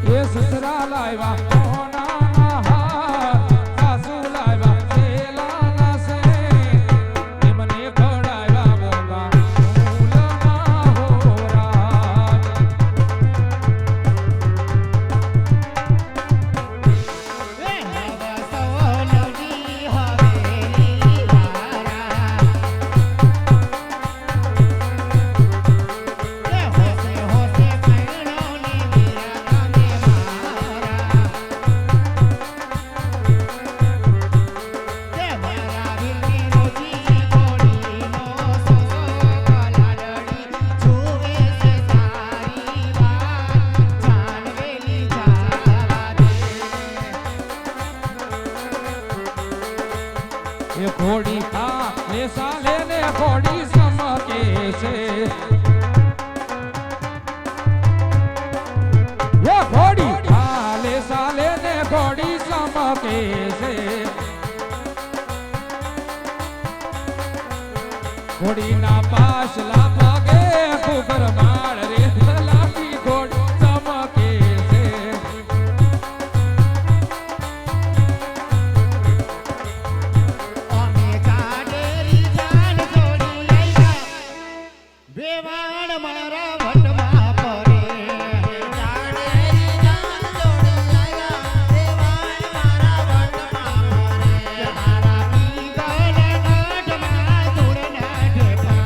એ સસરા લાવ્યા સોનાના હાર, સાસુ લાવ્યા સેલાના સેર, એમને ખવડાવ્યા મોંઘા ફૂલના હોરા. એ ઘોડી ખા લે સાલે ને ઘોડી સમકે છે, એ ઘોડી ખા લે સાલે ને ઘોડી સમકે છે, ઘોડીના પાછલા પગે ઘૂઘર માળ રે લાંબી ઘોડી ચમકે છે. વેવાણ મારા વટમાં પરે, જાડેરી જાન જોડી આયા, વેવાણ મારા વટમાં પરે, મારા પીગલ ગાઢમાં ધૂળના ઢેપા,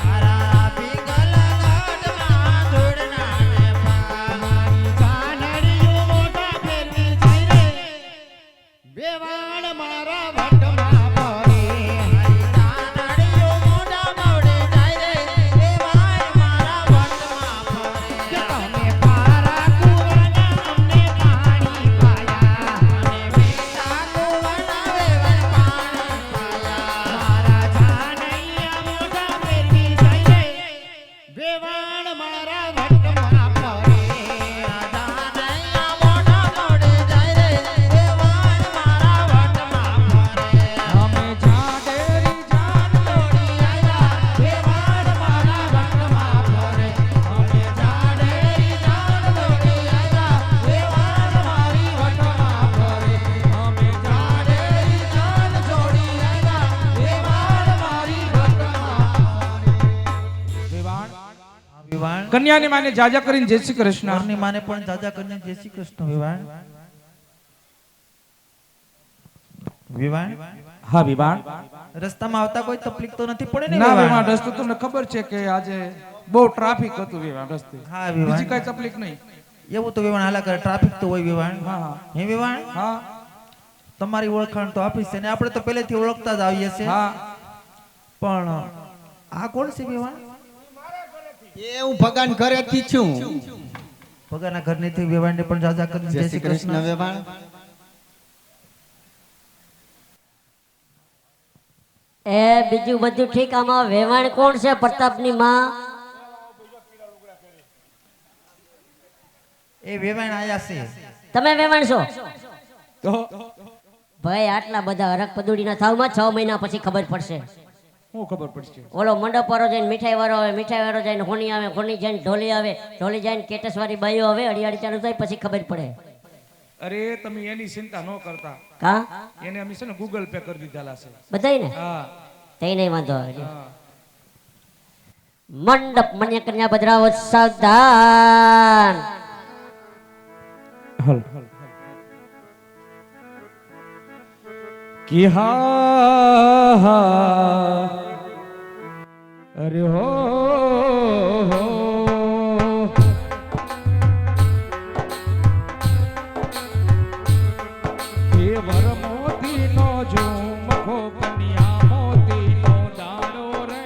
મારા પીગલ ગાઢમાં ધૂળના ઢેપા, મારી જાનડીઓ મોઢા ફેરવી જાય રે, વેવાણ મારા વટમાં પરે, મારી જાનડીઓ મોઢા મોડે જાય રે, કન્યાની માને જાજા કરીને જય શ્રી કૃષ્ણ. ઘરની માને પણ જાજા કરીને જય શ્રી કૃષ્ણ. વિવાણ વિવાણ હા વિવાણ. રસ્તામાં આવતા કોઈ તકલીફ તો નથી પડે ને? ના વિવાણ, રસ્તો તમને ખબર છે કે આજે બહુ ટ્રાફિક હતું વિવાણ રસ્તે. હા વિવાણ, બીજી કઈ તકલીફ નહીં. એવું તો વિવાણ હાલા કરે, ટ્રાફિક તો હોય વિવાણ. હા હે વિવાણ, હા તમારી ઓળખાણ તો આપી છે ને આપણે તો પહેલેથી ઓળખતા જ આવીએ છીએ. હા પણ આ કોણ છે વિવાણ? એ હું ભગવાન ઘરેથી છું. ભગાના ઘરની થી વિવાણ ને પણ જાજા કરીને જય શ્રી કૃષ્ણ. વેવાણ એ બીજું બધું ઠીક, આમાં વેવાણ કોણ છે? પ્રતાપની માં. એ વિવાણ આયા છે. તમે વેવાણ છો? તો ભાઈ આટલા બધા હરક પદુડીના થાવમાં 6 મહિના પછી ખબર પડશે. શું ખબર પડશે? ઓલો મંડપ વાળો જઈને મીઠાઈ વાળો આવે, મીઠાઈ વાળો જઈને હોની આવે, હોની જઈને ઢોલી આવે, ઢોલી જઈને કેટસ વાળી બાઈઓ આવે, અડિયાળી ચાલુ થાય પછી ખબર પડે. અરે તમે એની ચિંતા ન કરતા, કા એને અમે છે ને ગૂગલ પે કરી દીધેલા છે. બધાય ને હા તઈ નહીં વાંધો આવે. હા. મંડપ મન્ય કન્યા બદરાવો સાવધાન. હલ कि हा अरे हो ये वर मोती नो झूम खो कन्या मोती नो दाड़ो रे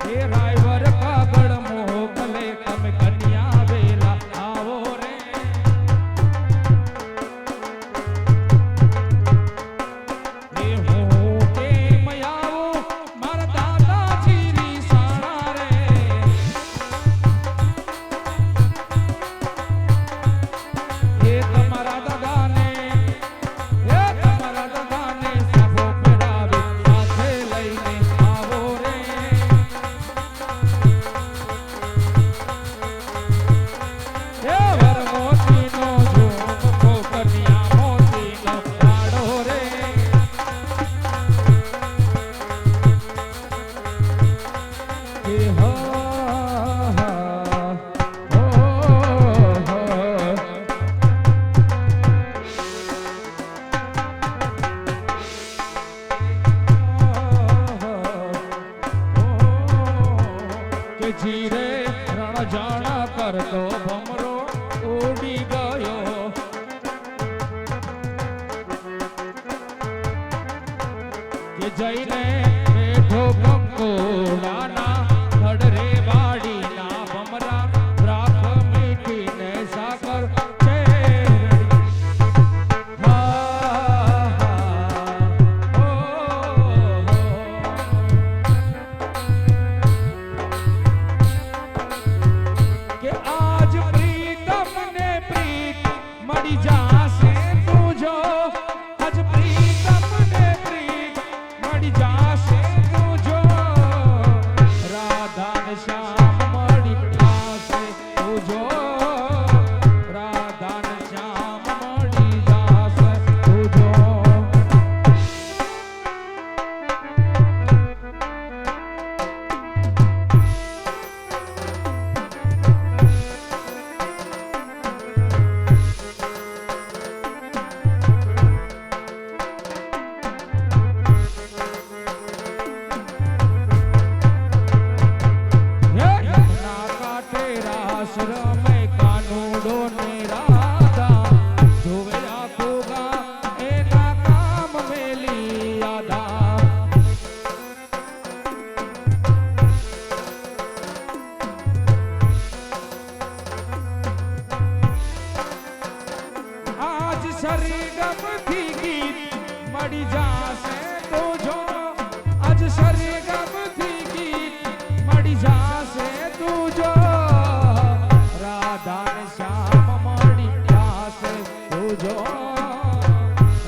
ये रायवर कागड़ मोकले तम कन्या वेला आओ रे કે જીરે રણ જાણા કરતો ભમરો ઉડી ગયો કે જઈને બેઠો કંકોડાના ધડ રે વાડીના ભમરા રાખ મીઠીને સાકર છે કે આજ પ્રીતમ ને પ્રીત મળી જાશે તુજો આજ પ્રીતમ ને પ્રીત મળી જાશે તુજો રાધા ને શ્યામ મળી જાશે તુજો રાધા ને શ્યામ મળી જાશે તુજો ના કાંઠે રાસ રમે કાનુડો ને રાધા જોવે આખું ગામ એના કામ મેલી આધા આજ સરગમથી ગીત મળી જાશે તુજો આજ સરગમથી ગીત મળી જાશે તુજો રાધા ને શ્યામ મળી જાશે તુજો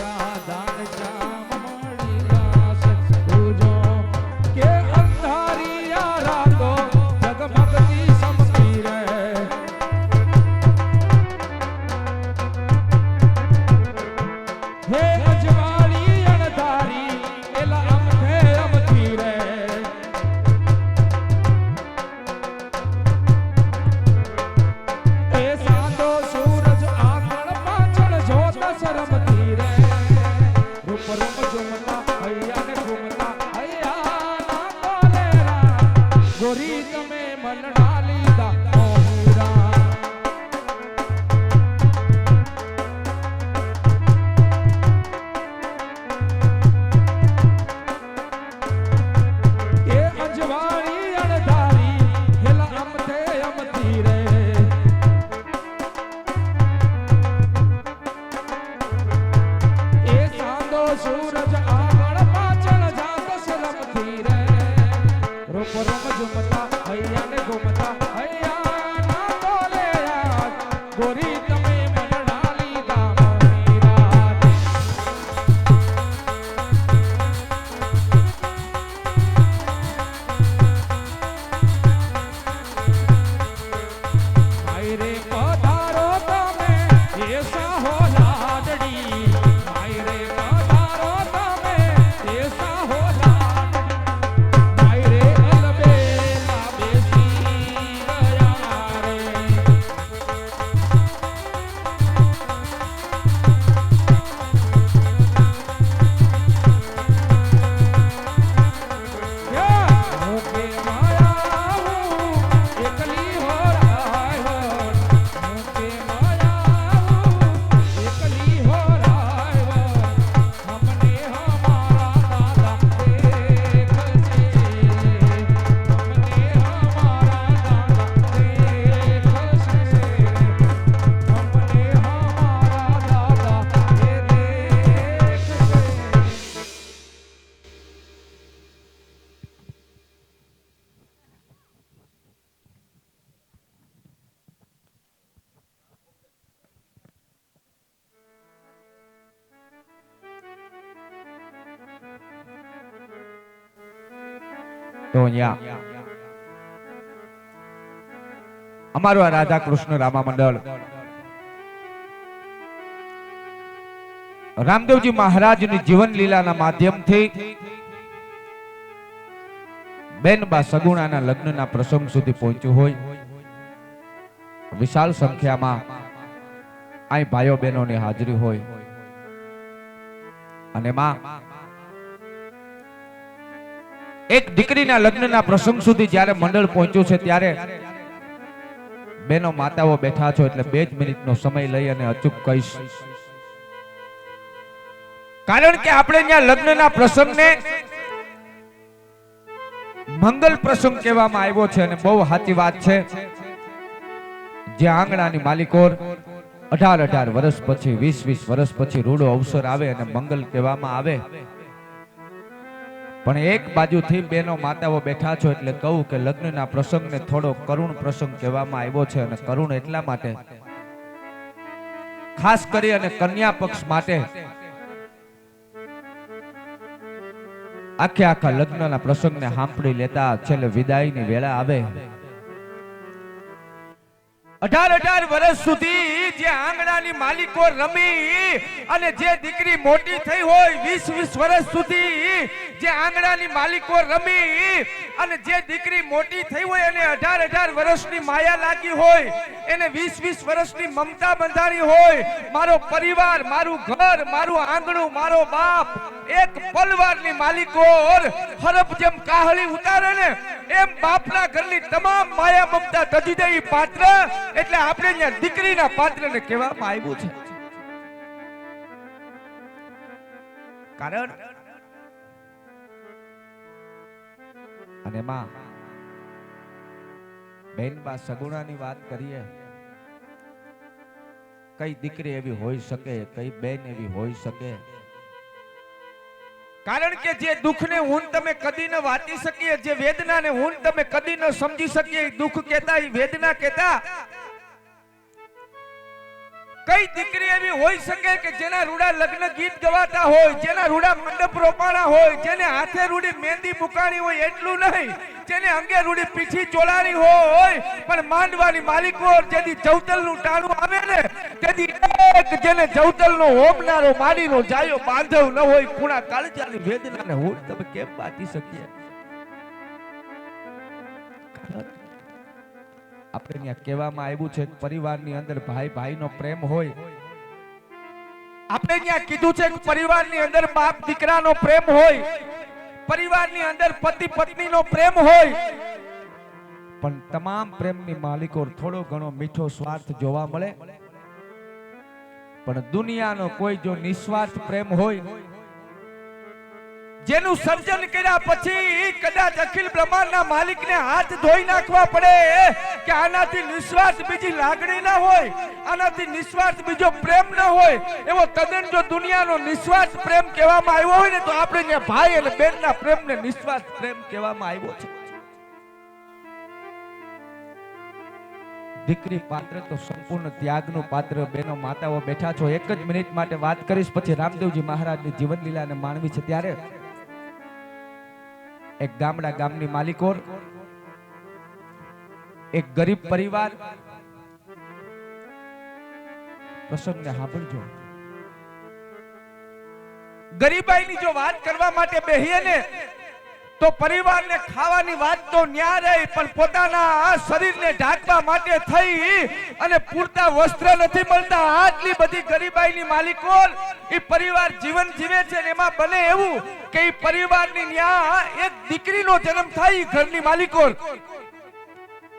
રાધા ને શ્યામ મળી જાશે તુજો કે અંધારિયા રાતો જગમગતી સમકી રહે હે અજવાળી અણધારી એલા અમથે અમથી રે એ સાંધો સૂરજ આંગણ પાછળ જોત શરમથી રે રૂપ રૂપ ઝુમતા હૈયા ને ઘૂમતા હૈયા ના કોલેરા ગોરી તમે મનડા લીધા મોહરા એ અજવાળી અણધારી હેલા અમથે અમથી રે એ સાંધો સૂરજ આગળ પાછળ જાત શરમથી રે રૂપ રૂપ ઝુમતા હૈયા ને ઘૂમતા હૈયા ના બોલે યાદ ગોરી તમે મનડા લીધા મોહરા માય રે પધારો તમે એસા હો લાડડી માય રે પધારો તમે એસા હો લાડડી માય રે અલબેલા બેસી ગયા રે મુકે માયા એકલી હો રાય મુકે માયા એકલી હો રાય हमने हमारा दादा देखजे हमने हमारा दादा देखजे हमने हमारा दादा देखजे તો અહીંયા અમારું આ રાધા કૃષ્ણ રામા મંડળ રામદેવજી મહારાજની જીવન લીલાના માધ્યમથી બેનબા સગુણાના લગ્નના પ્રસંગ સુધી પહોંચ્યું હોય વિશાળ સંખ્યામાં અહીં ભાઈઓ બહેનોની હાજરી હોય અને માં એક દીકરીના લગ્નના પ્રસંગ સુધી જ્યારે મંડળ પહોંચ્યું છે ત્યારે બેનો માતાઓ બેઠા છો એટલે 2 જ મિનિટનો સમય લઈ અને અચૂક કહીશ. કારણ કે આપણે ત્યાં લગ્નના પ્રસંગને મંગલ પ્રસંગ કહેવામાં આવ્યો છે અને બહુ સાચી વાત છે. જે આંગણાની માલિકોર 18 વર્ષ પછી 20 વર્ષ પછી રૂડો અવસર આવે અને મંગલ કહેવામાં આવે, પણ એક બાજુથી બેનો માતાઓ બેઠા છો એટલે કહું કે લગ્નના પ્રસંગને થોડો કરુણ પ્રસંગ કહેવામાં આવ્યો છે. અને કરુણ એટલા માટે ખાસ કરી અને કન્યા પક્ષ માટે આખા લગ્નના પ્રસંગને સાંભળી લેતા છેલ્લે વિદાયની વેળા આવે. 18 વર્ષ સુધી જે આંગણાની માલિકો રમી અને જે દીકરી મોટી થઈ હોય 20 વર્ષ સુધી જે આંગણાની માલિકો રમી અને જે દીકરી મોટી થઈ હોય અને 18 વર્ષની માયા લાગી હોય, એને 20 વર્ષની મમતા બંધાણી હોય, મારો પરિવાર, મારું ઘર, મારું આંગણું, મારો બાપ, એક પલવારની માલિકો હરફ જેમ કાહળી ઉતારે ને એમ બાપના ઘરની તમામ માયા મમતા તજી દે પાત્ર, એટલે આપણે અહીંયા દીકરીના પાત્રને કહેવામાં આવ્યું છે. કારણ અને માં બેનબા સગુણાની વાત કરીએ, કઈ દીકરી એવી હોઈ શકે, કઈ બેન એવી હોઈ શકે? કારણ કે જે દુઃખને હું તમે કદી ન વાંચી શકીએ, જે વેદનાને હું તમે કદી ન સમજી શકીએ, દુઃખ કહેતા એ વેદના કહેતા. કઈ દીકરી એવી હોઈ શકે કે જેના રૂડા લગ્ન ગીત ગવાતા હોય, જેના રૂડા મંડપ રોપાણા હોય, જેને હાથે રૂડી મહેંદી મુકાણી હોય, એટલું નહીં જેને અંગે રૂડી પીઠી ચોળાણી હોય, પણ માંડવાની માલિકો જેથી જવતલનું ટાણું આવે ને તેથી એક જેને જવતલનો હોમનારો મારીનો જાયો બાંધવ ન હોય, ખૂણા કાળજાની વેદનાને હું તમે કેમ બાંધી શકીએ? આપણે અહીંયા કહેવામાં આવ્યું છે કે પરિવારની અંદર ભાઈ ભાઈનો પ્રેમ હોય. આપણે અહીંયા કીધું છે કે પરિવારની અંદર બાપ દીકરાનો પ્રેમ હોય, પરિવારની અંદર પતિ પત્નીનો પ્રેમ હોય, પણ તમામ પ્રેમની માલિકો થોડો ઘણો મીઠો સ્વાર્થ જોવા મળે. પણ દુનિયાનો કોઈ જો નિસ્વાર્થ પ્રેમ હોય, જેનું સર્જન કર્યા પછી કદાચ અખિલ બ્રહ્માંડના માલિકને હાથ ધોઈ નાખવા પડે કે આનાથી નિસ્વાર્થ બીજી લાગણી ના હોય, આનાથી નિસ્વાર્થ બીજો પ્રેમ ના હોય, એવો તદ્દન જો દુનિયાનો નિસ્વાર્થ પ્રેમ કહેવામાં આવ્યો હોય ને તો આપણે ત્યાં ભાઈ અને બેનના પ્રેમને નિસ્વાર્થ પ્રેમ કહેવામાં આવ્યો છે. દીકરી પાત્ર તો સંપૂર્ણ ત્યાગનું પાત્ર. બેનો માતાઓ બેઠા છો, એક જ મિનિટ માટે વાત કરીશ, પછી રામદેવજી મહારાજની જીવન લીલાને માણવી છે. ત્યારે એક ગામની માલિકોર, એક ગરીબ પરિવાર, પ્રસંગને સાંભળજો. ગરીબાઈની જો વાત કરવા માટે બેહીએ ને તો પરિવારને ખાવાની વાત તો ન્યા રહી, પણ પોતાના શરીરને ઢાંકવા માટે થઈ અને પૂરતા વસ્ત્ર નથી મળતા. આટલી બધી ગરીબાઈની માલિકો એ પરિવાર જીવન જીવે છે. એમાં બને એવું કે એ પરિવારની ન્યા એક દીકરીનો જન્મ થાય ઘરની માલિકો,